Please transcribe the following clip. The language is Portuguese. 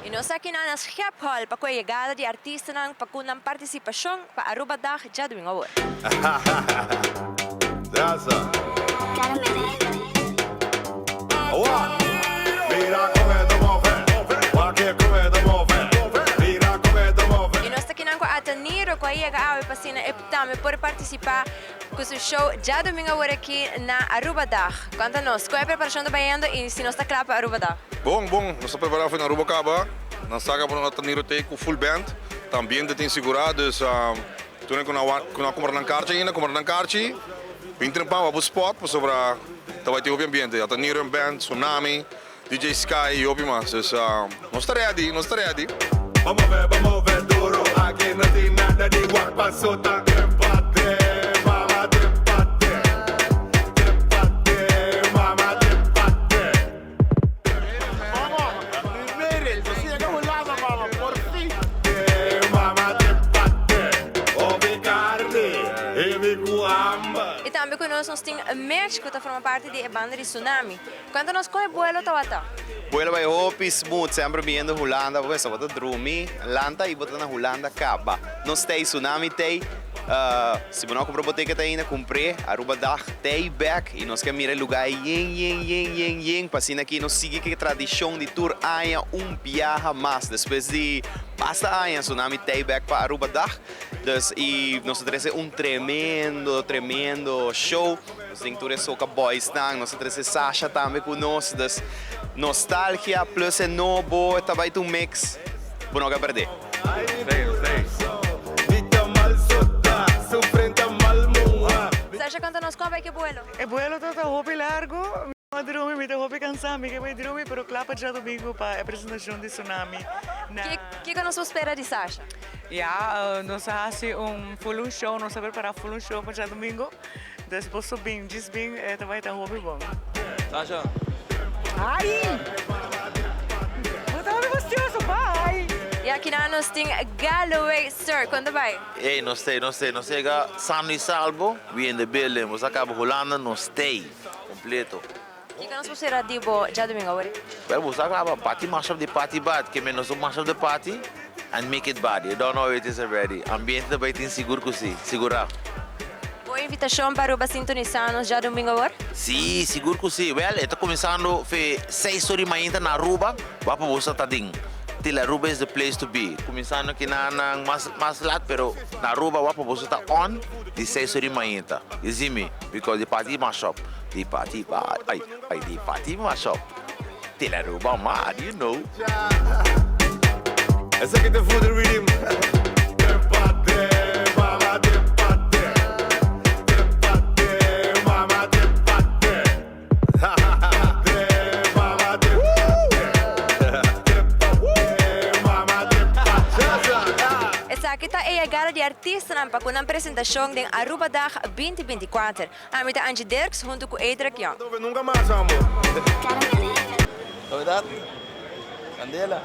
E nós aqui na Schep Hall para a chegada de artistas para participação para Aruba Dag já domingo agora. E nós aqui na Ateniro com a chegada para cima e por participar com o show já domingo agora aqui na Aruba Dag. Conta-nos, qual é a preparação do Baiano e se nós está claro para Aruba Dag? Bom, nós estamos preparados para Aruba Caba. Nós estamos para Ateniro com full band. Também tem segurado, então quando nós compramos na carte, vem trampar para o spot, para sobre vai ter o ambiente. Ateniro band, Tsunami, DJ Sky e o mais. Nós estamos ready. Vamos ver duro, aqui não tem nada de guapa, só tá E também conosco nós temos merch que forma parte da banda de Tsunami. Conta-nos qual é o vuelo Tawata? Vuelo vai hopi smooth, sempre vindo Holanda, porque só bota drumi, lanta e bota na Holanda caba. Nós tem Tsunami tem, se não comprou boteca tem ainda comprei, Aruba Dag tem back e nós queremos mirar lugar yen, para assim aqui nós seguir que tradição de tour aia viaja mais, depois de basta aia Tsunami tem back para Aruba Dag. E nós temos tremendo show. Nós temos Soca Boys, nós temos Sasha também conosco. Nostalgia plus é novo, vai ter um mix. Por não perder. Sasha, conta-nos qual é o vuelo? O vuelo está roupa largo. Madrumi, me roupa cansada, me vai dormir, pero clapa já domingo para a apresentação de Tsunami. O que nós espera de Sasha? Nós fazemos full show, nós preparamos full show para já domingo. Depois subimos, desbim, vai estar roupa bom. Sasha. Ai! Muito gostoso, vai! E aqui nós temos Galloway Sir, quando vai? Ei, nós chega sano e salvo, we in the building, nós acaba Holanda, nós stay completo. O que nós espera de já domingo agora? Well, nós acaba party mashup de party bad, que menos um mashup de party and make it bad. You don't know it is already. Ambiente também tem seguro que sim, segurar. Boa invitação para Aruba sintonizar-nos já domingo agora? Sim, seguro que sim. Well, está começando a 6 horas da manhã na Aruba, vai para você tadinho. Till Aruba is the place to be. Começando aqui na mais lado, pero na Aruba vai para você estar on de 6 horas da manhã. You see me? Because the party mashup, the party bad, the party mashup. Till Aruba mad, you know. Essa aqui tem food rhythm. Aqui está a chegada de artistas para uma apresentação de Aruba Dag 2024. A mim está Angie Dirks junto com Edric Young. Nunca mais, amor. Novidade? Candela.